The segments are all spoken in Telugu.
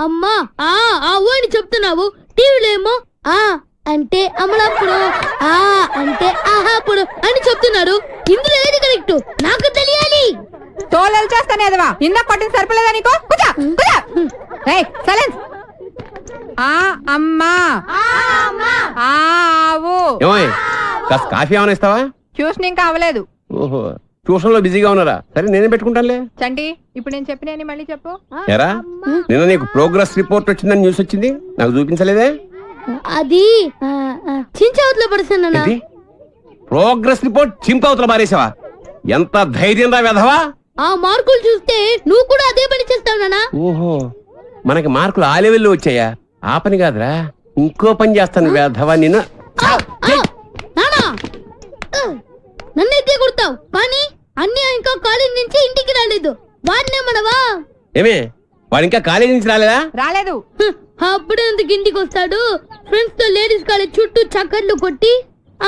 అమ్మా ఆవు అని చెప్తున్నావు, టీవీలో ఏమో ఆ అంటే అమలాపుడు, ఆ అంటే ఆహాపుడు అని చెప్తున్నారు. ఇందులో ఏది కరెక్ట్ నాకు తెలియాలి. తోలలు చేస్తానేదవా ఇందా కొట్టిన సరిపోలేదా నీకు? సైలెన్స్. ఆ అమ్మా ఆవు. కాస్త కాఫీ ఏమైనా ఇస్తావా? ట్యూషన్ ఇంకా అవ్వలేదు. ఓహో, ట్యూషన్ లో బిజీగా ఉన్నారా? సరే నేనే పెట్టుకుంటానులే. చంటి ఇప్పుడు నేను చెప్పిన మళ్ళీ చెప్పు. ఎరా నిన్న నీకు ప్రోగ్రెస్ రిపోర్ట్ వచ్చిందని న్యూస్ వచ్చింది, నాకు చూపించలేదే? అది చించవతలో పడుతున్నా. ప్రోగ్రెస్ రిపోర్ట్ చింపవతల మారేసావా? ఎంత ధైర్యం రా వెధవా! ఆ మార్కులు చూస్తే నువ్వు కూడా అదే పని చేస్తావు నానా. ఓహో, మనకి మార్కులు ఆ లెవెల్లో వచ్చాయా? ఆ పని కాదురా, ఇంకో పని చేస్తాను వెధవా నిన్ను. నన్నైతే కొడతావు కానీ అన్నీ ఇంకా కాలేజ్ నుంచి ఇంటికి రాలేదు. వాడినేమనవా? ఏమే వాడు ఇంకా కాలేజీ నుంచి రాలేదా? రాలేదు. అప్పుడే ఎందుకు ఇంటికి వస్తాడు? ఫ్రెండ్స్ తో లేడీస్ కాలేజ్ చుట్టూ చక్కర్లు కొట్టి,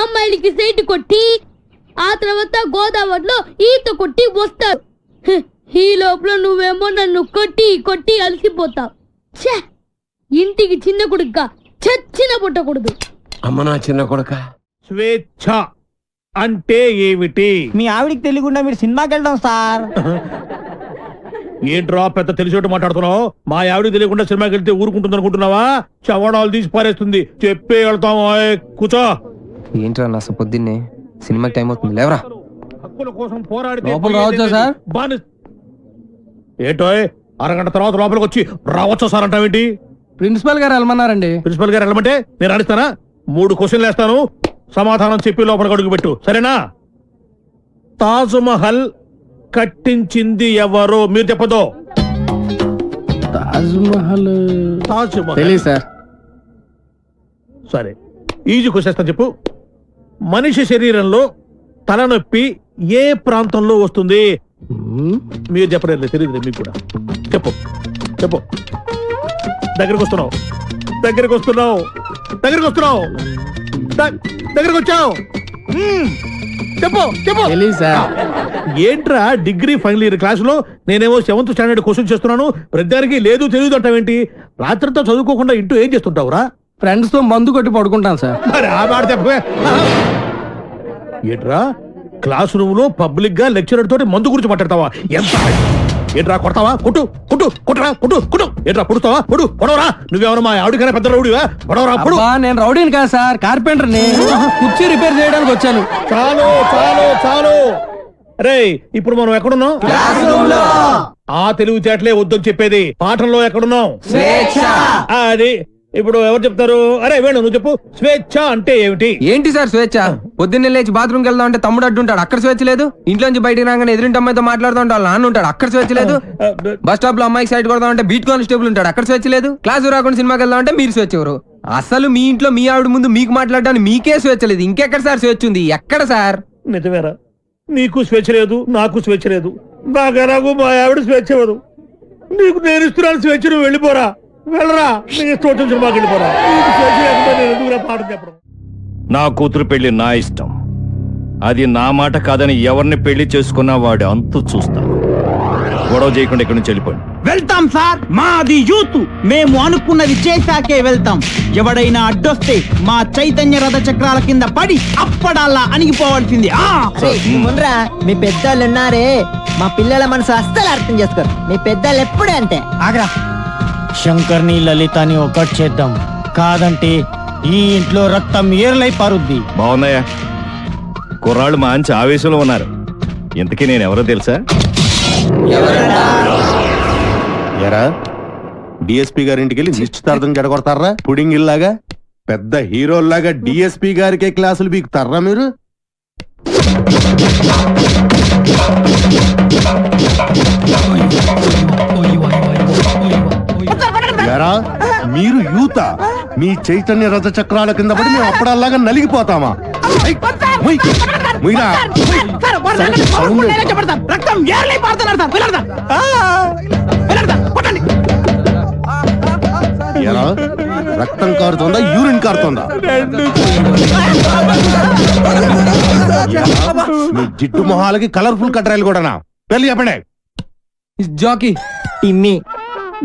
అమ్మాయిలకి సైట్ కొట్టి, ఆ తర్వాత గోదావరిలో ఈత కొట్టి వస్తాడు. ఈ లోపల నువ్వేమో నన్ను కొట్టి కొట్టి అలసిపోతావు. ఇంటికి చిన్న కొడుగ్గా చచ్చిన పుట్టకూడదు. అమ్మ నా చిన్న కొడుక. స్వేచ్ఛ అంటే ఏమిటి? మీ ఆవిడికి తెలియకుండా మీరు సినిమాకి వెళ్దాం సార్. ఏంట్రా పెద్ద తెలిసేట్టు మాట్లాడుతున్నావు? మా ఆవిడకి తెలియకుండా సినిమాకి వెళ్తే ఊరుకుంటుంది అనుకుంటున్నావా? చవడాలు తీసి పారేస్తుంది. చెప్పే వెళ్తాము. కూర్చో. ఏంట్రా నా పొద్దున్నే సినిమాకి టైం అవుతుంది, లేవరా. హక్కుల కోసం పోరాడితే లోపల రావచ్చా సార్? ఏంటో అరగంట తర్వాత లోపలికి వచ్చి రావచ్చా సార్ అంటావేంటి? ప్రిన్సిపల్ గారు వెళ్ళమన్నారండి. ప్రిన్సిపల్ గారు వెళ్ళమంటే నేను అడుగుతానా? 3 క్వశ్చన్లు వేస్తాను, సమాధానం చెప్పి లోపలికి అడుగు పెట్టు, సరేనా? తాజ్ మహల్ కట్టించింది ఎవరు? మీరు చెప్పదు. తాజ్ మహల్ తాజ్ మహల్ తెలియదు సార్. సరే ఈజీ క్వశ్చన్ చెప్పు. మనిషి శరీరంలో తలనొప్పి ఏ ప్రాంతంలో వస్తుంది? మీరు చెప్పలేదు, తెలియదు మీకు కూడా. చెప్పు చెప్పు. దగ్గరకు వస్తున్నావు, దగ్గరకు వస్తున్నావు, దగ్గరకు వస్తున్నావు, దగ్గరకు వచ్చావు. చెప్పు చెప్పు. తెలియదు సార్. ఏంట్రా డిగ్రీ ఫైనల్ ఇయర్ క్లాసులో నేనేమో 7th స్టాండర్డ్ క్వశ్చన్ చేస్తున్నాను, ప్రతిదానికి లేదు తెలియదు అంటావేంటి? రాత్రితో చదువుకోకుండా ఇంటూ ఏం చేస్తుంటావురా? ఫ్రెండ్స్ తో మందు కొట్టి పడుకుంటాను సార్. మరి ఆ మాట చెప్పవే. ఏంట్రా క్లాస్ రూమ్ లో పబ్లిక్ గా లెక్చరర్ తోటి మందు గురించి మాట్లాడతావా? ఎంత ఏంట్రా కొడతావా? కొట్టు కొట్టు కొట్టరా కొట్టు కొట్టు. ఏంట్రా పొడుతావా? పొడు పొడవరా. నువ్వేమన్నా మా ఆవిడకైనా పెద్ద రౌడీవా? పొడవరా పొడు. నేను రౌడీని కాదు సార్, కార్పెంటర్ ని. కుర్చీ రిపేర్ చేయడానికి వచ్చాను. చాలు చాలు చాలు. రే ఇప్పుడు మనం ఎక్కడున్నాం? ఆ తెలివితేటలే వద్దని చెప్పేది. పాఠంలో ఎక్కడున్నాం? అది ఇప్పుడు ఎవరు చెప్తారు? అరే వేణు నువ్వు చెప్పు. స్వేచ్ఛ అంటే ఏమిటి? ఏంటి సార్ స్వేచ్ఛ? పొద్దున్నే లేచి బాత్రూమ్కి వెళ్దాం అంటే తమ్ముడు అడ్డుంటాడు, అక్కడ స్వేచ్ఛ లేదు. ఇంట్లోంచి బయటికి రాగానే ఎదురింటి అమ్మాయితో మాట్లాడుతూ ఉంటాడు, నాన్న ఉంటాడు, అక్కడ స్వేచ్ఛ లేదు. బస్ స్టాప్ లో అమ్మాయికి సైడ్ కొడదాం అంటే బీట్ కానిస్టేబుల్ ఉంటాడు, అక్కడ స్వేచ్ఛ లేదు. క్లాసు రాకుండా సినిమాకి వెళ్దాం అంటే మీరు స్వేచ్ఛ ఎవరు? అసలు మీ ఇంట్లో మీ ఆవిడ ముందు మీకు మాట్లాడడానికి మీకే స్వేచ్ఛ లేదు, ఇంకెక్కడ సార్ స్వేచ్ఛ ఉంది? ఎక్కడ సార్? నిజమేరా, నీకు స్వేచ్ఛ లేదు, నాకు స్వేచ్ఛ లేదు. నాకు మా ఆవిడ స్వేచ్ఛ ఇవ్వదు. నీకు నేను ఇస్తున్నాను స్వేచ్ఛ, నువ్వు వెళ్ళిపోరా. వెళ్ళరా, నీకు ఇష్టం వచ్చిన సినిమాకి వెళ్ళిపోరా. స్వేచ్ఛ లేకుండా నేను ఎందుకు పాఠం చెప్పడం? నా కూతురు పెళ్లి నా ఇష్టం, అది నా మాట కాదని ఎవరిని పెళ్లి చేసుకున్నా వాడు అంతు చూస్తాను. గొడవ చేయకుండా ఇక్కడి నుంచి వెళ్ళిపోండి. వెళ్తాం సార్, మాది యూత్, మేము అనుకున్నది చేశాకే వెళ్తాం. ఎవడైనా అడ్డొస్తే మా చైతన్య రథ చక్రాల కింద పడి అప్పడల్లా అణిగిపోవాల్సింది. మీ పెద్దోళ్ళు ఉన్నారే, మా పిల్లల మనసు అస్సలు అర్థం చేసుకోరు. మీ పెద్దోళ్ళు ఎప్పుడే అంటే ఆగ్రా. శంకర్ని లలితని ఒకటి చేద్దాం, కాదంటే ఈ ఇంట్లో రక్తం ఏర్లై పారుద్ది. బాగున్నాయా? కుర్రాళ్ళు మంచి ఆవేశంలో ఉన్నారు. ఇంతకీ నేను ఎవరో తెలుసా? ఎరా డిఎస్పీ గారింటికి వెళ్ళి నిశ్చితార్థం జడగొడతారా? పుడింగ్ ఇల్లాగా పెద్ద హీరోల్లాగా డిఎస్పీ గారికే క్లాసులు బీకుతారా మీరు? ఎరా మీరు యూత, మీ చైతన్య రథ చక్రాల కింద పడి మేము అప్పుడల్లాగా నలిగిపోతామా? ఎరా రక్తం కారుతోందా, యూరిన్ కారుతోందా? మీ జిట్టు మొహాలకి కలర్ఫుల్ కట్రాయలు కూడానా? పెళ్లి చెప్పండి. జాకీ టిమ్మి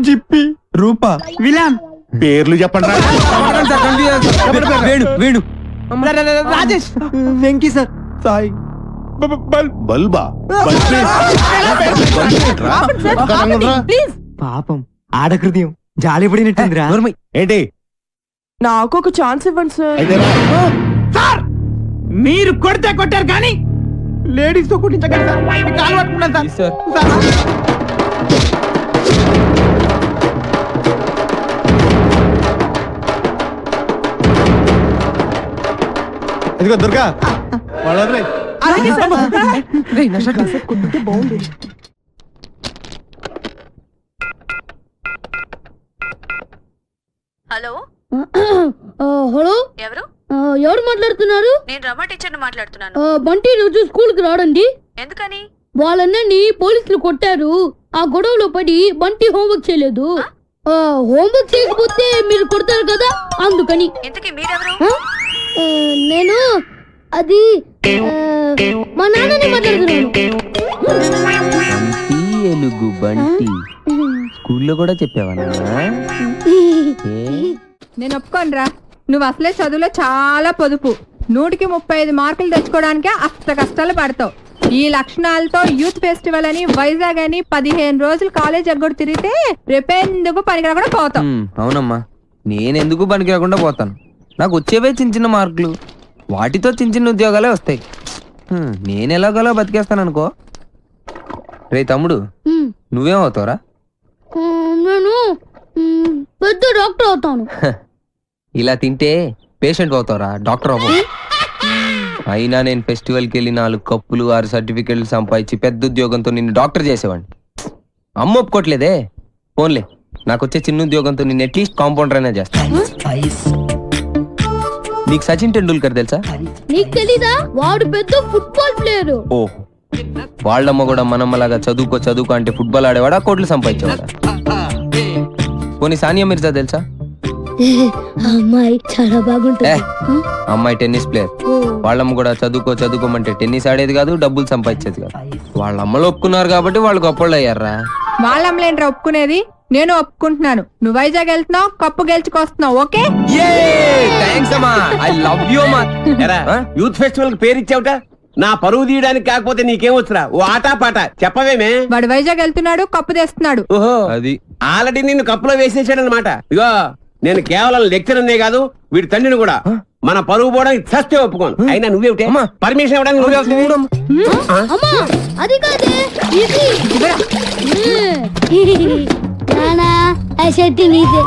జిప్పి రూపా విలాన్ పేర్లు చెప్పండి రా. వేణు వేణు రాజేష్ వెంకీ సార్ సాయి బల్బా ప్లీజ్ పాపం ఆడకృత్యం జాలి పడినట్టుందిరా. ఏంటి నాకు ఒక ఛాన్స్ ఇవ్వండి సార్. అయితే రా. సార్ మీరు కొడితే కొట్టారు కానీ లేడీస్ తో కుట్టించగలరు సార్. మీ కాలు పట్టుకున్నాను సార్. ఇదిగో దుర్గా వాళ్ళ హలో హలో ఎవరు? ఎవరు మాట్లాడుతున్నారు? నేను రమా టీచర్ని మాట్లాడుతున్నాను. బంటి రోజు స్కూల్ కి రాడండి. ఎందుకని? వాళ్ళన్నీ పోలీసులు కొట్టారు. ఆ గొడవలో పడి బంటి హోంవర్క్ చేయలేదు. హోంవర్క్ చేయకపోతే మీరు కొడతారు కదా, అందుకని. ఇంతకీ మీరెవరు? నేను అది మా నాన్నని మాట్లాడుతున్నాను. ఎలుగు బంటి స్కూల్లో కూడా చెప్పావా? నేను ఒప్పుకోనరా. నువ్వు అసలే చదువులో చాలా పొదుపు. 135 మార్కులు తెచ్చుకోవడానికే అస్త కష్టాలు పడతావు. ఈ లక్షణాలతో యూత్ ఫెస్టివల్ అని వైజాగ్ అని 15 రోజులు కాలేజ్ ఎగ్గొడు తిరిగితే రేపెందుకు పనికిరా కూడా పోతావు. అవునమ్మా, నేనెందుకు పనికి రాకుండా పోతాను. నాకు వచ్చేవే చిన్న చిన్న మార్కులు, వాటితో చిన్న చిన్న ఉద్యోగాలే వస్తాయి. నేను ఎలాగోలా బతికేస్తాను అనుకో. రే తమ్ముడు, నువ్వేం అవుతావురా? నేను పెద్ద డాక్టర్ అవుతాను. ఇలా తింటే పేషెంట్ అవుతావురా, డాక్టర్ అవ్వవు. అయినా నేను ఫెస్టివల్కి వెళ్ళి 4 కప్పులు 6 సర్టిఫికెట్లు సంపాదించి పెద్ద ఉద్యోగంతో నిన్ను డాక్టర్ చేసేవాడిని. అమ్మ ఒప్పుకోట్లేదే. ఫోన్లే, నాకు వచ్చే చిన్న ఉద్యోగంతో నిన్ను అట్లీస్ట్ కాంపౌండర్ అయినా చేస్తాను. నీకు సచిన్ టెండూల్కర్ తెలుసా? నీకు తెలీదా? వాడు పెద్ద ఫుట్బాల్ ప్లేయర్. ఓ, వాళ్ళమ్మ కూడా మనమ్మలాగా చదువుకో అంటే ఫుట్బాల్ ఆడేవాడా, కోట్లు సంపాదించేవాడా? పోనీ సానియా మిర్జా తెలుసా? అమ్మాయి చాలా బాగుంటుంది. అమ్మాయి టెన్నిస్ ప్లేయర్. వాళ్ళమ్మ కూడా చదువుకోమంటే టెన్నిస్ ఆడేది కాదు, డబ్బులు సంపాదించేది కాదు. వాళ్ళ అమ్మలు ఒప్పుకున్నారు కాబట్టి వాళ్ళు గొప్పళ్ళు అయ్యారా. వాళ్ళమ్మలేంట్రా ఒప్పుకునేది. నేను ఒప్పుకుంటున్నాను. నువ్వు వైజాగ్ వెళ్తున్నావు, కప్పు గెలుచుకొస్తున్నావు. ఓకే, యూత్ ఫెస్టివల్ కి పేరు ఇచ్చావుట. నా పరువు తీయడానికి కాకపోతే నీకేం వచ్చురా? ఓ ఆటా పాట చెప్పవేమే. వాడు వైజాగ్ వెళ్తున్నాడు, కప్పు తెస్తున్నాడు. ఓహో, అది ఆల్రెడీ నిన్ను కప్పులో వేసేసాడు అనమాట. ఇగో, నేను కేవలం లెక్చరర్నే కాదు, వీడి తండ్రిని కూడా. మన పరువు పోవడానికి చస్తే ఒప్పుకోను. అయినా నువ్వేమిటే పర్మిషన్ ఇవ్వడానికి నువ్వే వస్తుంది. అమ్మా, అది కాదే ఇది. నానా, ఆ షర్ట్ నీదే.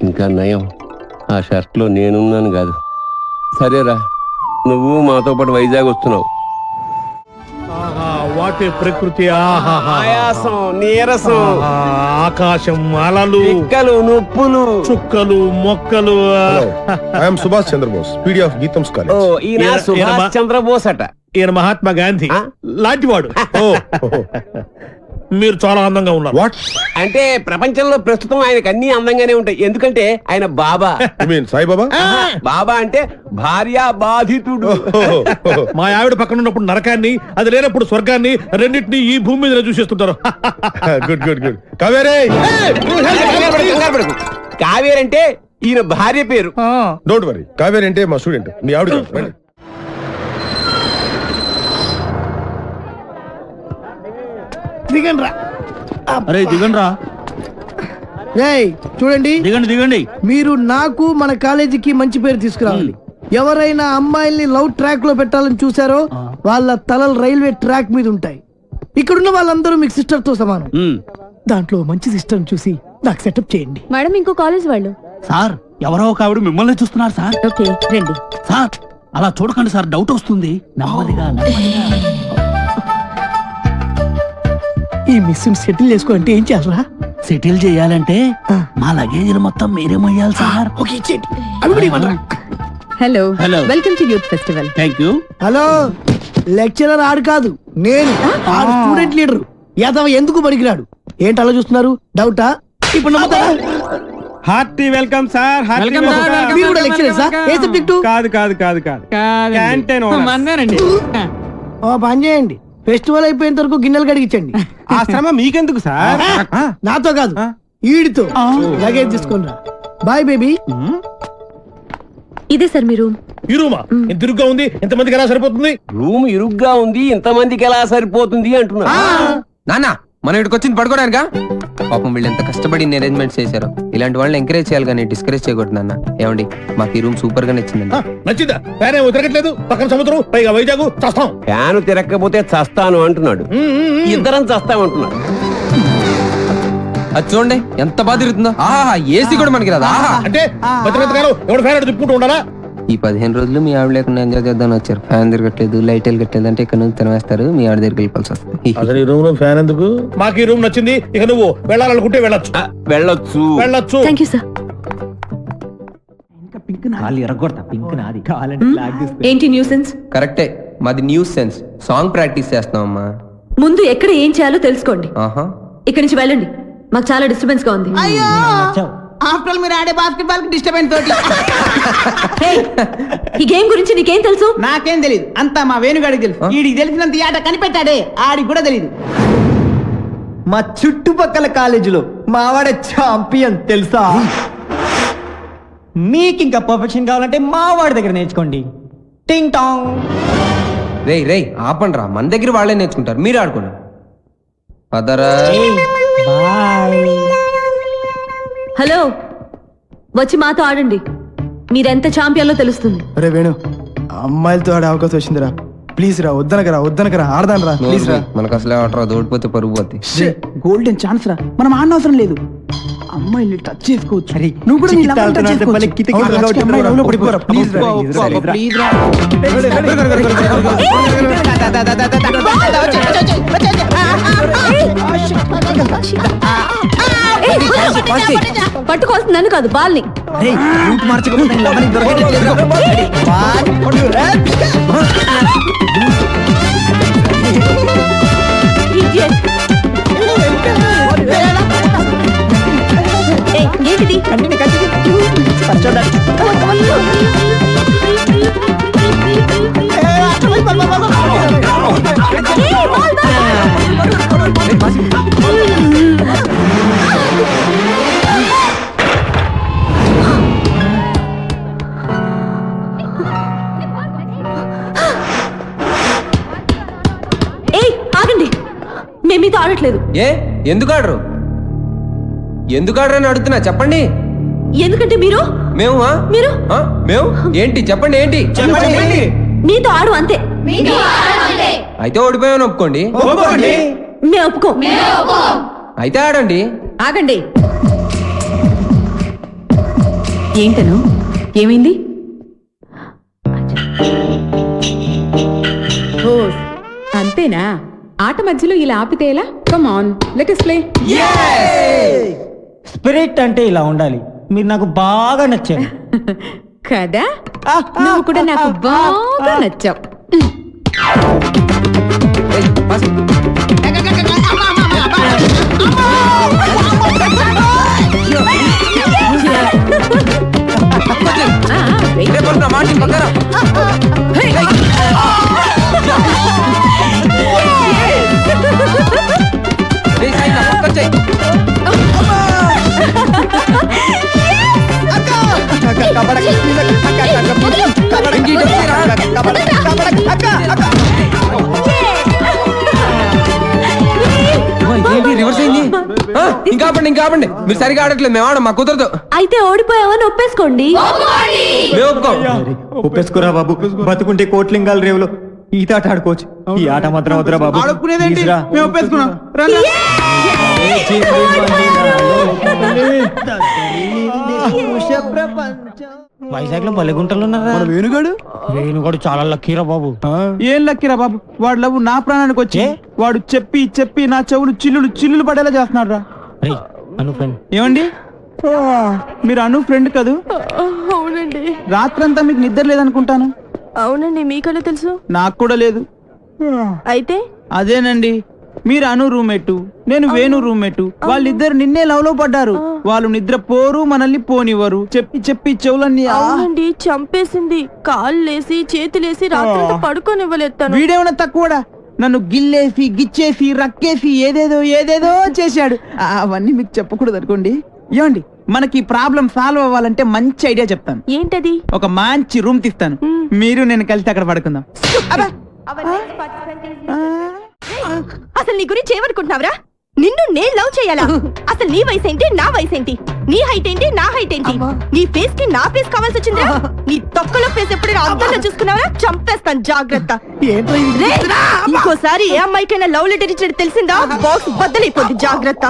ఇంకా నయం, ఆ షర్ట్ లో నేనున్నాను కాదు. సరేరా, నువ్వు మాతో పాటు వైజాగ్ వస్తున్నావు. వాటి ప్రకృతి, ఆయాసం, నీరసం, ఆకాశం, అలలు, పిక్కలు, నొప్పులు, చుక్కలు, మొక్కలు. I'm Subhash Chandrabose, PD of GITAM's ఓ, కాలేజ్. ఈయన సుభాష్ చంద్రబోస్ అట. ఈయన మహాత్మా గాంధీ లాంటివాడు. మీరు చాలా అందంగా ఉన్నారు. వాట్ అంటే ప్రపంచంలో ప్రస్తుతం ఆయనకు అన్ని అందంగానే ఉంటాయి. ఎందుకంటే ఆయన బాబా. You mean Saibaba? బాబా అంటే భార్య బాధితుడు. మా ఆవిడ పక్కన ఉన్నప్పుడు నరకాన్ని, అది లేనప్పుడు స్వర్గాన్ని, రెండింటినీ ఈ భూమి మీద చూసేస్తుంటారు. Good good good. కావేరే, కంగారు పడకు. కావేరి అంటే ఈయన భార్య పేరు. Don't worry. కావేరే అంటే మా స్టూడెంట్, మీ ఆవిడ కాదు. రండి. అరే దిగండి రా, చూడండి, దిగండి. మీరు నాకు మన కాలేజీకి మంచి పేరు తీసుకురావాలి. ఎవరైనా అమ్మాయిల్ని లవ్ ట్రాక్ లో పెట్టాలని చూసారో వాళ్ళ తలలు రైల్వే ట్రాక్ మీద ఉంటాయి. ఇక్కడున్న వాళ్ళందరూ మీకు సిస్టర్ తో సమానం. దాంట్లో మంచి సిస్టర్ చూసి నాకు సెటప్ చేయండి. మేడం, ఇంకో కాలేజ్ వాళ్ళు. సార్, ఎవరో ఒక ఆవిడ మిమ్మల్ని చూస్తున్నారు సార్. ఓకే, రండి. సార్, అలా చూడకండి సార్, డౌట్ వస్తుంది. నెమ్మదిగా. ఈ మిస్ సెటిల్ చేసుకో అంటే ఏం చేయాలరా? సెటిల్ చేయాలంటే మా లగేజీలు మొత్తం మీరే మొయ్యాలి సార్. ఓకే, ఇచ్చేయండి. అవి కూడా ఇవ్వండి. Hello, hello. Welcome to youth festival. Thank you. Hello, lecturer ఆడు కాదు, నేను ఆడు స్టూడెంట్ లీడర్. యాదవ ఎందుకు పనికిరాడు? ఏంటి అలా చూస్తున్నారు? డౌటా? ఇప్పుడు నమ్ముతారా? Hearty welcome sir. Welcome, sir. Welcome. మీరు కూడా లెక్చరర్ సార్? ఏ సబ్జెక్టు? కాదు కాదు కాదు కాదు క్యాంటీన్ ఓనర్. ఓ పని చేయండి, ఫెస్టివల్ అయిపోయేంత వరకు గిన్నెలు కడిగించండి. ఆ శ్రమ మీకెందుకు సార్? నాతో కాదు, ఈడితో. లగేజ్ తీసుకొని రా. Bye baby. ఇదే సార్ మీ రూమ్. ఈ రూమా ఇంత ఇరుగ్గా ఉంది, ఎంతమందికి ఎలా సరిపోతుంది? రూమ్ ఇరుగ్గా ఉంది, ఇంతమందికి ఎలా సరిపోతుంది అంటున్నా. నాన్న మనం ఇక్కడికి వచ్చింది పడుకోవడానికా? పాపం వీళ్ళు ఎంత కష్టపడి అరేంజ్మెంట్స్ చేశారు. ఇలాంటి వాళ్ళని ఎంకరేజ్ చేయాలి కానీ డిస్కరేజ్ చేయకూడదు నాన్న. ఏమండి మాకు ఈ రూమ్ సూపర్ గా నచ్చిందండి. నచ్చిందా? ఫ్యాన్ ఏమో తిరగట్లేదు, పక్కన సముద్రం, పైగా వైజాగ్, చస్తాం. ఫ్యాను తిరగకపోతే చస్తాను అంటున్నాడు, ఇద్దరం చస్తామంటున్నాడు. అది చూడండి ఎంత బాగా తిరుగుతుందో. ఆహా ఏసీ కూడా మనకి రాదా? ఆహా. అంటే బతికాలం ఎవడు ఫ్యాన్ అటు తిప్పుకుంటూ ఉండాలా? ఈ 15 రోజులు మీ ఆవిడ లేకుండా ఎంజాయ్ చేద్దామని వచ్చారు. ఫ్యాన్ తిరగట్లేదు, లైట్ వెలగట్లేదు అంటే ఇక్కడ నుంచి తినవేస్తారు, మీ ఆవిడ దగ్గరికి వెళ్ళిపోవాల్సి వస్తుంది. అసలు ఈ రూమ్ లో ఫ్యాన్ ఎందుకు? మాకు ఈ రూమ్ నచ్చింది, ఇక నువ్వు వెళ్ళాలనుకుంటే వెళ్ళొచ్చు. వెళ్ళొచ్చు. వెళ్ళొచ్చు. Thank you sir. ఏంటి న్యూసెన్స్? కరెక్టే, మాది న్యూస్ సెన్స్. సాంగ్ ప్రాక్టీస్ చేస్తున్నాం అమ్మా. ముందు ఎక్కడ ఏం చేయాలో తెలుసుకోండి. ఆహా ఇక్కడి నుంచి వెళ్ళండి, మాకు చాలా డిస్టర్బెన్స్ గా ఉంది. ఆఫ్టర్ మీరు ఆడే బాస్కెట్బాల్ కి డిస్టర్బెన్స్ తోటి. Hey, ఈ గేమ్ గురించి నీకేం తెలుసు? నాకేం తెలియదు, అంతా మా వేణుగాడికి తెలుసు. వీడికి తెలిసినంత ఈ ఆట కనిపెట్టాడే, ఆడికి కూడా తెలియదు. మా చుట్టుపక్కల కాలేజీలో మావాడ ఛాంపియన్ తెలుసా? మీకు ఇంకా పర్ఫెక్షన్ కావాలంటే మావాడి దగ్గర నేర్చుకోండి. టింగ్ టాంగ్. రేయ్ రేయ్ ఆపండి రా, మన దగ్గర వాళ్ళే నేర్చుకుంటారు, మీరు ఆడుకోండి. పదరా. హలో, వచ్చి మాతో ఆడండి. మీరెంత ఛాంపియన్లో తెలుస్తుంది. అరే వేణు, అమ్మాయిలతో ఆడే అవకాశం వచ్చిందిరా. ప్లీజ్ రా, వద్దనకరా ఆడదాను రా, ప్లీజ్ రా. మనకు అసలే ఆట రాదు, ఓడిపోతే పరుగు పోద్ది. గోల్డెన్ ఛాన్స్ రా, మనం ఆడనవసరం లేదు. అమ్మాయిని టచ్ చేసుకోవచ్చు. నువ్వు కూడా నీ లవర్ టచ్ చేసుకోవచ్చు. అమ్మాయి లవ్లో పడిపోరా, ప్లీజ్ రా. ప్లీజ్ రా. పట్టుకోవాల్సింది నన్ను కాదు, బాల్ని. రూట్ మార్చకపోతే లవర్ దొరకట్లేదు. Idiot. ఏయ్, ఏంటిది? ఏయ్, ఆగండి, మేము మీతో ఆడట్లేదు. ఏ ఎందుకు ఆడరు? ఎందుకు ఆడరు అని అడుగుతున్నా, చెప్పండి. ఎందుకంటే మీరు మేము మీరు మేము ఏంటి చెప్పండి, ఏంటి చెప్పండి. మీతో ఆడు అంతే. అయితే ఓడిపోయామని ఒప్పుకోండి. మేము ఒప్పుకో. అయితే ఆడండి. ఆగండి. ఏంటను ఏమైంది? అంతేనా? ఆట మధ్యలో ఇలా ఆపితే ఎలా? Come on, let us play. Spirit అంటే ఇలా ఉండాలి. మీరు నాకు బాగా నచ్చారు కదా, నువ్వు కూడా నాకు బాగా నచ్చావు. ఏయ్, పాస్. రేపు వస్తున్నా, మార్టిన్ పక్కన. ఏయ్, సాయి, నా పక్కకు వచ్చేయ్. ఇంక ఇటు వచ్చేయ్ రా. ఏంటి రివర్స్ అయింది? ఇంకా ఆపండి, మీరు సరిగా ఆడట్లేదు, మేము ఆడం, మా కుదరదు. అయితే ఓడిపోయావని ఒప్పేసుకోండి. మేము ఒప్పుకోం. ఒప్పేసుకోరా బాబు, బతుకుంటే కోట్లింగాల రేవులో ఈత ఆట ఆడుకోవచ్చు. ఈ ఆట మాత్రం వద్దురా బాబు. ఆడుకునేదేంటి? ప్లీజ్ రా. మేము ఒప్పేసుకున్నాం. రండి. వైజాగ్ లో బలిగుంటలు ఉన్నారా? వేణుగాడు చాలా లక్కీరా బాబు. ఏం లక్కిరా బాబు, వాడు లవ్ నా ప్రాణానికి వచ్చి వాడు చెప్పి చెప్పి నా చెవులు చిల్లులు పడేలా చేస్తున్నాడు రా. ఏమండి, మీరు అను ఫ్రెండ్ కదూ? అవునండి. రాత్రంతా మీకు నిద్ర లేదనుకుంటాను. అవునండి, మీకన్నా తెలుసు. నాకు కూడా లేదు. అయితే అదేనండి, మీరు అను రూమ్మేట్, నేను వేణు రూమ్మేట్. వాళ్ళిద్దరు నిన్నే లవ్ లో పడ్డారు. వాళ్ళు నిద్ర పోరు, మనల్ని పోనివ్వరు. చెప్పి చెప్పి చెవులన్నీ అవునండి, చంపేసింది. కాళ్ళేసి చేతులేసి రాత్రి పడుకోనివ్వలేదు తను. వీడేమన్నా తక్కువడా? నన్ను గిల్లేసి గిచ్చేసి రక్కేసి ఏదేదో చేశాడు. అవన్నీ మీకు చెప్పకూడదు అనుకోండి. ఏమండి, మనకి ప్రాబ్లం సాల్వ్ అవ్వాలంటే మంచి ఐడియా చెప్తాను. ఏంటది? ఒక మంచి రూమ్ తీస్తాను, మీరు నేను కలిసి అక్కడ పడుకుందాం. అసలు నీ గురించి ఏమనుకుంటున్నావురా? నిన్ను నేను లవ్ చేయాలా? అసలు నీ వయసు ఏంటి, నా వయసు ఏంటి? నీ హైట్ ఏంటి, నా హైట్ ఏంటి? నీ ఫేస్ కి నా ఫేస్ కావాల్సి వచ్చిందా? నీ తొక్కలో ఫేస్ ఎప్పుడైనా అద్దంలో చూసుకున్నావరా? చంపేస్తాను, జాగ్రత్త. ఇంకోసారి ఏ అమ్మాయికైనా లవ్ లెటర్ ఇచ్చినట్టు తెలిసిందా, బాక్స్ బద్దలైపోద్ది, జాగ్రత్త.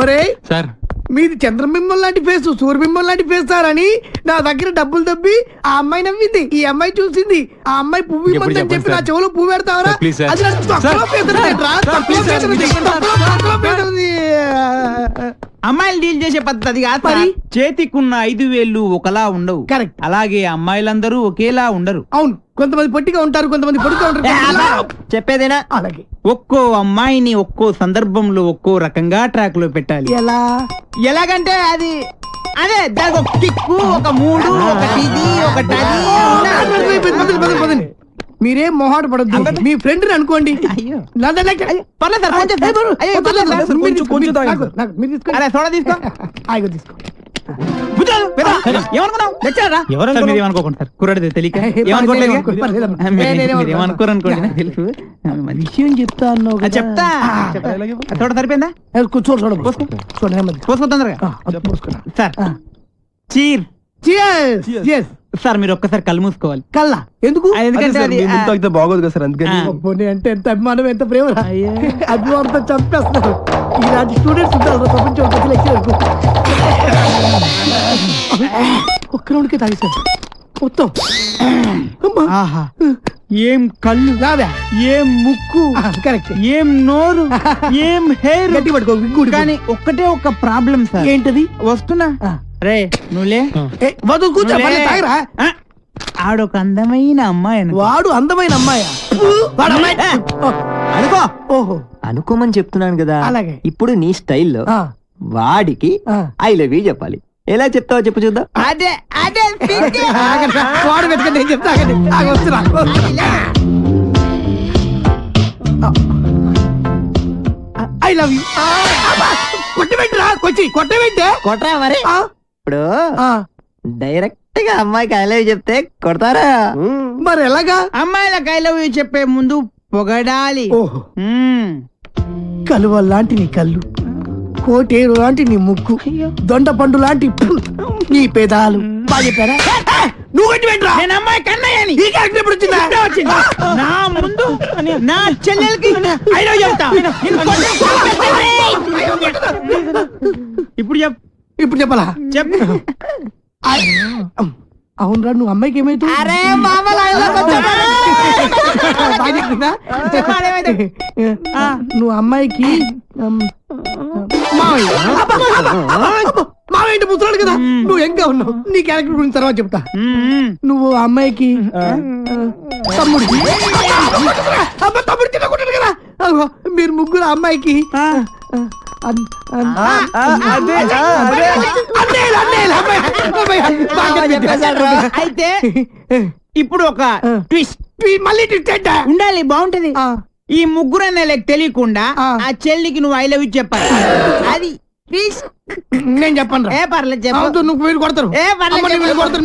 ఒరే సార్, మీది చంద్రబింబం లాంటి ఫేస్, సూర్యబింబం లాంటి ఫేస్ సార్ అని నా దగ్గర డబ్బులు దబ్బి ఆ అమ్మాయి నవ్వింది, ఈ అమ్మాయి చూసింది. ఆ అమ్మాయి పువ్వు ఇవ్వమని చెప్పి నా చెవులో పువ్వు పెడతావరా? అది నాకు తొక్కలో పేదలేదురా, తొక్కలో పేదలది, తొక్కలో పేదలది. అమ్మాయిలు డీల్ చేసే పద్ధతి కాదు మరి. చేతికున్న 5 వేళ్ళు ఒకలా ఉండవు. కరెక్ట్. అలాగే అమ్మాయిలందరూ ఒకేలా ఉండరు. అవును, కొంతమంది పొట్టిగా ఉంటారు, కొంతమంది పొడిగా ఉంటారు. చెప్పేదేనా? అలాగే ఒక్కో అమ్మాయిని ఒక్కో సందర్భంలో ఒక్కో రకంగా ట్రాక్ లో పెట్టాలి. ఎలాగంటే అది అదే దానికి ఒక కిక్కు, ఒక మూడు, ఒకటి ఇది, ఒకటి అది. మీరేం మొహాట పడద్దు, మీ ఫ్రెండ్ అనుకోండి. విషయం చెప్తా అన్నావు, చెప్తా. చూడ సరిపోయిందా? పోసుకో తొందరగా సార్. చీర్ సార్, మీరు ఒక్కసారి కళ్ళు మూసుకోవాలి. కల్లా ఎందుకు? ఎందుకంటే బాగోదు కదా సార్, అందుకని. అంటే ఎంత అభిమానం, ఎంత ప్రేమ. అభిమానంతో చంపేస్తున్నారు ఇలాంటి స్టూడెంట్స్ ఉంటారు ప్రపంచం. ఒక్క రౌండ్కే తాగేశారు మొత్తం. ఆహా, ఏం కళ్ళు, ఏం ముక్కు, కరెక్ట్, ఏం నోరు, ఏం హెయిర్. గట్టి పట్టుకో. కానీ ఒక్కటే ఒక ప్రాబ్లం సార్. ఏంటది? వస్తున్నా. రే నువ్వులే, వద్దు కూర్చో. ఆడొక అందమైన అమ్మాయి. వాడు అందమైన అమ్మాయా? అనుకో. ఓహో, అనుకోమని చెప్తున్నాను కదా. అలాగే. ఇప్పుడు నీ స్టైల్లో వాడికి ఐ లవ్ యూ చెప్పాలి. ఎలా చెప్తావో చెప్పు చూద్దాం. అదే అదే వాడు పెట్టుకుని నేను చెప్తా. వస్తున్నా. I love you. కొట్టబెట్టరా, కొట్టబెట్టే కొట్టరా మరి. ఇప్పుడు డైరెక్ట్ గా అమ్మాయికి ఐ లవ్ యూ చెప్తే కొడతారా? మరి ఎలాగా? అమ్మాయిలకు ఐ లవ్ యూ చెప్పే ముందు పొగడాలి. ఓహో, కలువ లాంటి నీ కళ్ళు, కోటేరు లాంటి నీ ముక్కు, దొండ పండు లాంటి నీ పెదాలు. బాగా చెప్పారా? నువ్వు నేను అమ్మాయి కన్నయ్యని. నా ముందు నా చెల్లెలకి ఐ లవ్ యూ చెప్తా. ఇప్పుడు ఇప్పుడు చెప్పాలా? చెప్పు. అవునరా, నువ్వు అమ్మాయికి ఏమైతే నువ్వు అమ్మాయికి మావేంటి ముసలాడు కదా, నువ్వు ఎంగా ఉన్నావు. నీ క్యారెక్టర్ గురించి తర్వాత చెప్తా. నువ్వు అమ్మాయికి తమ్ముడు తినకుంటాడు కదా. మీరు ముగ్గురు అమ్మాయికి అయితే ఇప్పుడు ఒక ట్విస్ట్. మళ్ళీ ట్విస్ట్ ఉండాలి, బాగుంటది. ఈ ముగ్గురు అన్నలకు తెలియకుండా ఆ చెల్లికి నువ్వు ఐ లవ్ యూ చెప్పాలి. అది నేను చెప్పను. ఏ పర్లేదు చెప్పు. నువ్వు వీళ్ళు కొడతారు. ఏ పర్లేదు కొడతారు.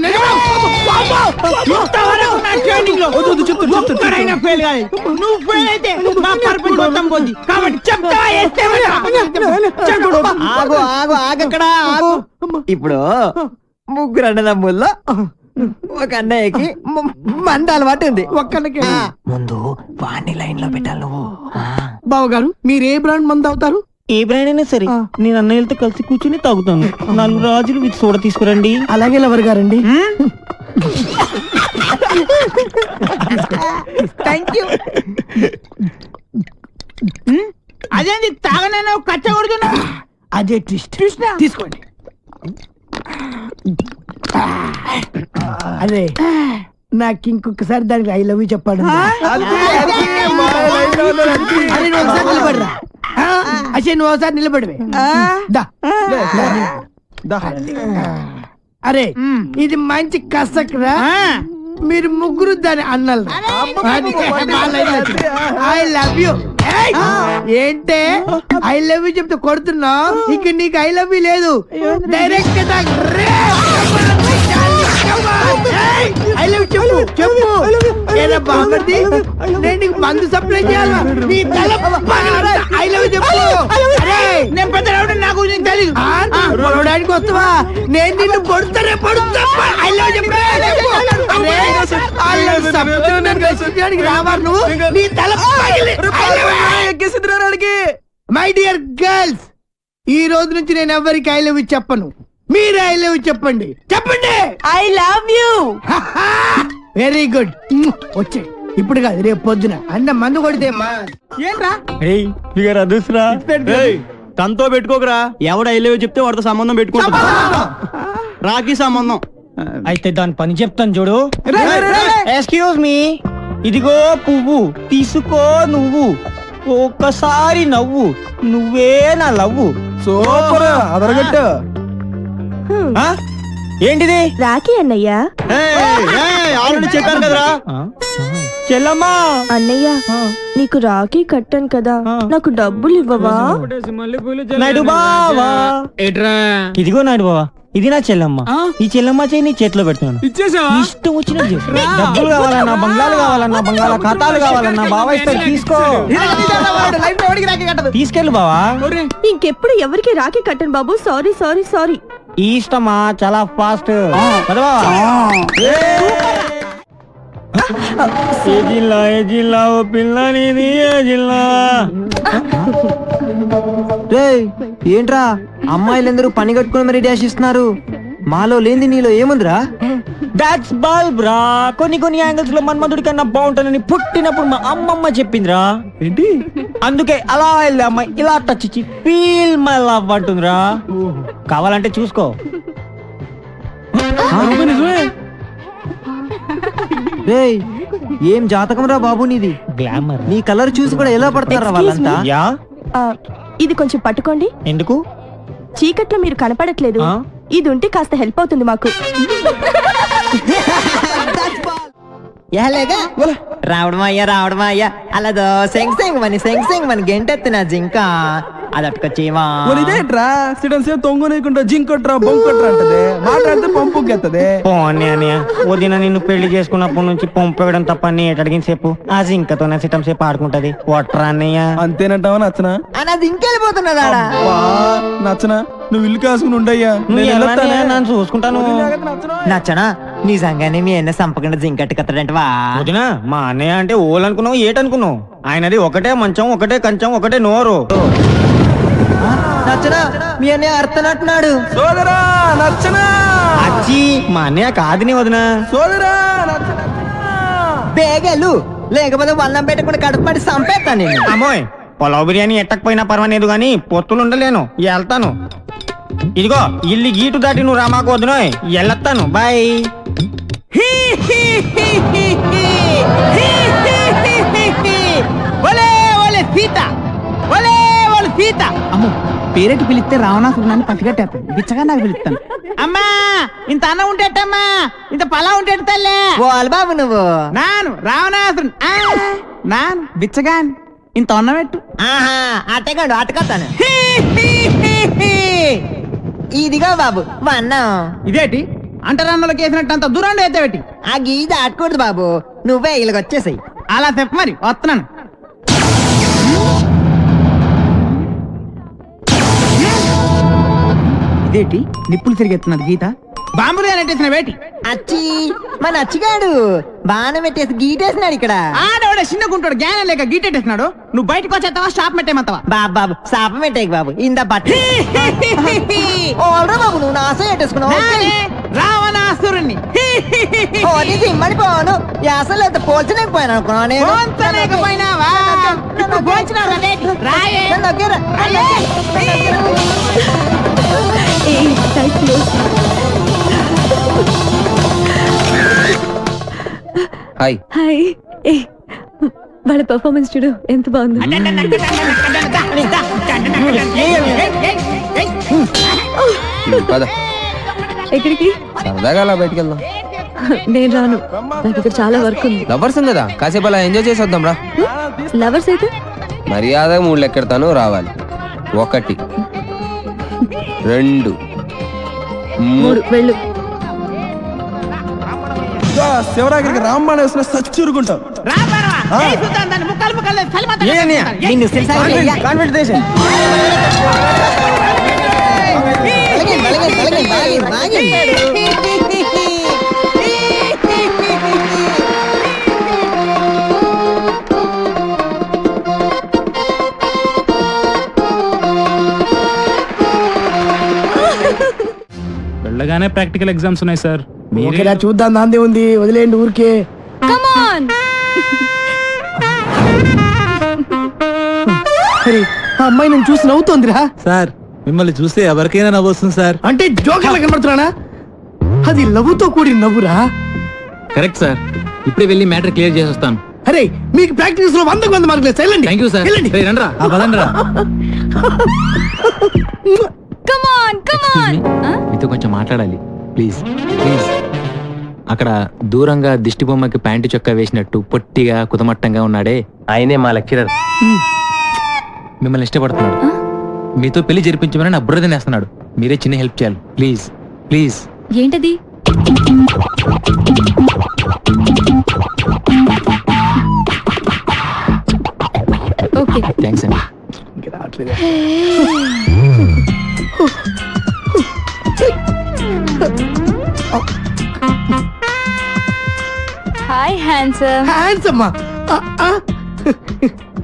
నువ్వు ఫెయిల్ అయితే మా పర్పస్ మొత్తం పోద్ది. కాబట్టి చెప్తావా? ఆగు ఆగు ఆగక్కడ ఆగు. ఇప్పుడు ముగ్గురు అన్నదమ్ముల్లో ఒక అన్నయ్యకి మంద అలవాటు ఉంది. ఒక్కళ్ళకి ముందు వాణ్ణి లైన్ లో పెట్టాలి నువ్వు. బావగారు, మీరు ఏ బ్రాండ్ మంది అవుతారు? ఏ బ్రాండ్ అయినా సరే నేను అన్నయ్యలతో కలిసి కూర్చుని తాగుతాను. 4 రాజులు విత్ సోడా తీసుకురండి. అలాగే లవర్ గారండి. Thank you. అదేంటి తాగనైనా కచ్చ కొడుతున్నా? అదే ట్విస్ట్. తీసుకోండి. అదే నాకు ఇంకొకసారి దానికి ఐ లవ్ యూ చెప్పాడు. అరే నువ్వు ఒకసారి నిలబడరా. అసలు నువ్వు ఒకసారి నిలబడివే. దా. అరే ఇది మంచి కసక్రా. మీరు ముగ్గురు దాని అన్నలు. I love you. ఏంటే ఐ లవ్ యూ చెప్తే కొడుతున్నావు? ఇక నీకు ఐ లవ్ యూ లేదు, డైరెక్ట్ ఐ లవ్ చెప్పు చెప్పు. ఏరా బామర్ది, నేను నీకు మందు సప్లై చేయాలా? నీ తల ఐ లవ్ చెప్పు. నేను పెద్ద నాకు తెలియదు. పొడవడానికి వస్తావా? నేను నిన్ను పొడుతానే పొడుతా. ఐ లవ్ చెప్పు. రావాలి నువ్వు. నీ తల మై డియర్ గర్ల్స్, ఈ రోజు నుంచి నేను ఎవరికి ఐ లవ్ యూ చెప్పను. మీరు ఐ లవ్ యూ చెప్పండి. చెప్పండి I love you. Very good. వచ్చే ఇప్పుడు కాదు, రేపు పొద్దున అన్న మందు కొడితే ఏంట్రా అదృష్టరా తనతో పెట్టుకోకరా. ఎవడ ఐలేవో చెప్తే వాడితో సంబంధం పెట్టుకుంటా. రాఖీ సంబంధం అయితే దాని పని చెప్తాను చూడు. ఎక్స్క్యూజ్ మీ, ఇదిగో పువ్వు తీసుకో నువ్వు, ఒక్కసారి నవ్వు, నువ్వే నా లవ్వు. సూపర్ అదరగట్టు. ఏంటిది? రాఖీ అన్నయ్య. ఆల్రెడీ చెప్పాను కదరా. చెల్లమ్మా. అన్నయ్య నీకు రాఖీ కట్టాను కదా, నాకు డబ్బులు ఇవ్వవా? నాయుడు బావా. ఇదిగో నాయుడు బావా, ఇది నా చెల్లమ్మ. ఈ చెల్లమ్మ చేయి నీ చేతిలో పెడుతున్నాను. ఇష్టం వచ్చిన డబ్బులు కావాలన్నా, బంగ్లాలు కావాలన్నా, బంగాళా ఖాతాలు కావాలన్నా బావా ఇస్తాడు, తీసుకో. తీసుకెళ్ళు బావా. ఇంకెప్పుడు ఎవరికి రాఖీ కట్టను బాబు. Sorry sorry sorry. ఈ ఇష్టమా చాలా ఫాస్ట్. ఏ జిల్లా ఓ పిల్ల నీది ఏ జిల్లా? ఏంట్రా అమ్మాయిలందరూ పని కట్టుకుని మరి డాష్ ఇస్తున్నారు? మాలో లేని నీలో ఏముందిరా? దాట్స్ బల్బ్ రా. కొన్ని కొన్ని యాంగిల్స్ లో మన్మధుడి కన్నా బాగుంటానని పుట్టినప్పుడు మా అమ్మమ్మ చెప్పిందిరా. ఏంటి? అందుకే అలా వెళ్ళి అమ్మాయి ఇలా టచ్ ఇచ్చి ఫీల్ మై లవ్ అంటుందిరా. కావాలంటే చూసుకో. రేయ్ ఏం జాతకం రా బాబు నీది. గ్లామర్. నీ కలర్ చూసి కూడా ఎలా పడతారా వాళ్ళంతా? యా, ఇది కొంచెం పట్టుకోండి. ఎందుకు? చీకట్లో మీరు కనపడట్లేదు, ఇది ఉంటే కాస్త హెల్ప్ అవుతుంది మాకు. రావడం అయ్యా అలా సెంగ్ మని గెంటెత్తిన జింక అదట్టుకొచ్చేవా. ఇదేంట్రా సిడన్ సేపు తొంగనీకుంటా జింకొట్రా బొంకొట్రా అంటది. మాట్లాడితే పంపుకెత్తది. వదిన నిన్ను పెళ్లి చేసుకున్నప్పటి నుంచి పంపేయడం తప్ప అడిగిన సేపు ఆ జింకతో సిటం సేపు ఆడుకుంటది. ఒట్రా అన్నయ్య. అంతేనంటావా నచ్చనా? అది ఇంకెళ్ళిపోతున్నదా? నచ్చనా? నువ్వు ఇల్లు కాసుకుని ఉండయ్యా, నన్ను చూసుకుంటాను. నచ్చనా? నిజంగానే మీ అన్న సంపకుండా జింకట్టు కత్తడంటవా? వదినా, మా అన్నయ్య అంటే ఓలనుకున్నావు ఏటనుకున్నావు? ఆయనది ఒకటే మంచం, ఒకటే కంచం, ఒకటే నోరు. నచ్చనా? మీ అన్నయ్య అర్థనట్టున్నాడు. సోదరా నచ్చనా? అచ్చి మా అన్నయ్య కాదుని వదినా. సోదరా బేగలు లేకపోతే వల్లం పెట్టకుండా కడుపుపడి సంపేస్తాను నేను. అమ్మోయ్, పొలావ్ బిర్యానీ ఎట్టకపోయినా పర్వాలేదు గాని పొత్తులు ఉండలేను, వెళ్తాను. ఇదిగో ఇల్లు గీటు దాటి నువ్వు రామాకు వదినోయ్, వెళ్ళొస్తాను. బాయ్. అమ్మో, పేరెట్టి పిలిస్తే రావణాసురుని పసిగట్టేస్తాను. బిచ్చగా నాకు పిలుస్తాను. అమ్మా ఇంత అన్నం ఉంటేటమ్మా, ఇంత పలా ఉంటేట తల్లే. బాబు నువ్వు నాను రావణాసురుని నాను బిచ్చగాని ఇంత అన్నం పెట్టు. అట్టగాడు అట్టకొస్తాను. ఇదిగో బాబు వన్నం. ఇదేటి అంటరాన్నలోకి వేసినట్టు అంత దూరంలో అయితే పెట్టి ఆ గీత ఆడకూడదు బాబు, నువ్వే ఇలాగ వచ్చేసాయి. అలా చెప్పు మరి, వస్తున్నాను. ఇదేటి నిప్పులు తిరిగెత్తున్నది గీత? బాంబులు నెట్టేసిన వేటి అచ్చి మన అచ్చిగాడు బాణం పెట్టేసి గీటేసినాడు ఇక్కడ. ఆడవాడే చిన్నగుంటాడు, జ్ఞానం లేక గీటెట్టేసినాడు. నువ్వు బయటకు వచ్చేస్తావా షాప్ పెట్టేమంతావా? బాబు శాపం పెట్టేకి బాబు, ఇంద బట్టి ఓల్రా బాబు, నువ్వు నాశం పెట్టేసుకున్నావు. రావణాసురుణ్ణి సిమ్మడి పోను అసలు అయితే పోల్చలేకపోయాను అనుకున్నా నేను. పోల్చలేకపోయినావా? ఇప్పుడు పోల్చినావు రేటి. రాయే. హాయ్. హాయ్. వాళ్ళ పర్ఫార్మెన్స్ చూడు ఎంత బాగుంది. పద ఎక్కడికి? సరదాగా అలా బయటికి వెళ్దాం. నేను రాను, నాకు ఇక్కడ చాలా వర్క్ ఉంది. లవర్స్ కదా, కాసేపు అలా ఎంజాయ్ చేసి వద్దాం రా. లవర్స్ అయితే మర్యాద 3 ఎక్కడతాను రావాలి. 1 2 3 వెళ్ళు. శివరాగిరికి రాంబాణ వేసిన సచ్చూరుకుంటాం. వెళ్ళగానే ప్రాక్టికల్ ఎగ్జామ్స్ ఉన్నాయి సార్. ఓకేలా చూద్దాం, దాందే ఉంది, వదిలేండి ఊరికే. Come on. అరే, ఆ అమ్మాయి నేను చూసి నవ్వుతోందిరా. సార్ మిమ్మల్ని చూస్తే ఎవరికైనా నవ్వొస్తుంది సార్. అంటే జోకర్లా కనబడుతున్నానా? అది నవ్వుతో కూడిన నవ్వురా. కరెక్ట్ సార్, ఇప్పుడే వెళ్ళి మ్యాటర్ క్లియర్ చేసి వస్తాను. అరే, మీకు ప్రాక్టీస్ లో 100 మార్కులు వెళ్ళండి. Thank you sir. రండ్రా. Come on, come on. మీతో కొంచెం మాట్లాడాలి, ప్లీజ్ ప్లీజ్. అక్కడ దూరంగా దిష్టి బొమ్మకి ప్యాంటు చొక్కా వేసినట్టు పొట్టిగా కుతమట్టంగా ఉన్నాడే, ఆయనే మా లెక్చరర్. మిమ్మల్ని ఇష్టపడుతున్నాడు. మీతో పెళ్లి జరిపించమని నా బుర్ర తినేస్తున్నాడు. మీరే చిన్న హెల్ప్ చేయాలి, ప్లీజ్ ప్లీజ్. ఏంటది? ఓకే, థ్యాంక్స్ అండి. Hi handsome. హ్యాండ్సమ్.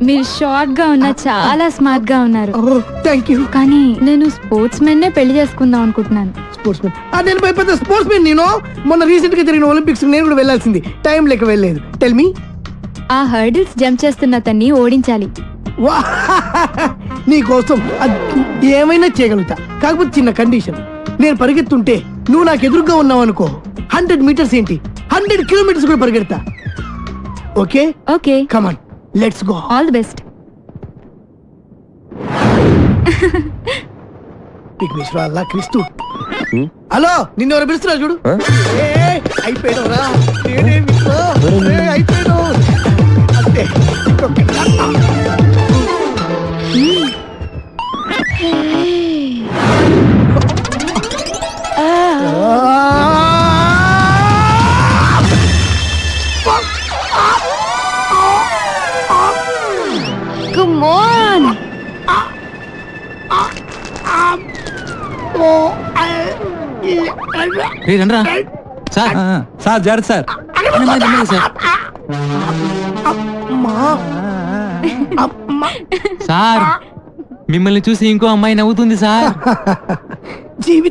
మీరు షార్ట్ గా ఉన్నా చాలా స్మార్ట్ గా ఉన్నారు. Thank you. కానీ నేను స్పోర్ట్స్ మెన్ నే పెళ్లి చేసుకుందాం అనుకుంటున్నాను. Sports men? నేను భయపెద్ద స్పోర్ట్స్ మెన్. నేను మొన్న రీసెంట్ గా జరిగిన ఒలింపిక్స్ నేను కూడా వెళ్ళాల్సింది, టైం లేక వెళ్ళలేదు. Tell me. ఆ హర్డిల్స్ జంప్ చేస్తున్న అతన్ని ఓడించాలి. నీ కోసం ఏమైనా చేయగలుగుతా, కాకపోతే చిన్న కండిషన్. నేను పరిగెత్తుంటే నువ్వు నాకు ఎదురుగా ఉన్నావు అనుకో, 100 మీటర్స్ ఏంటి 100 కిలోమీటర్స్ కూడా పరిగెడతా. Okay? Okay, come on, let's go. All the best. Vighneshwara Allah Kristu. Hello, నిన్ను ఎవరు పిలుస్తున్నారు చూడు. అయిపోయినరా, అయిపోయాను అంతే. Come on. రండ్రా సార్. సార్ జాగ్రత్త సార్. సార్ మిమ్మల్ని చూసి ఇంకో అమ్మాయి నవ్వుతుంది సార్. జీవితం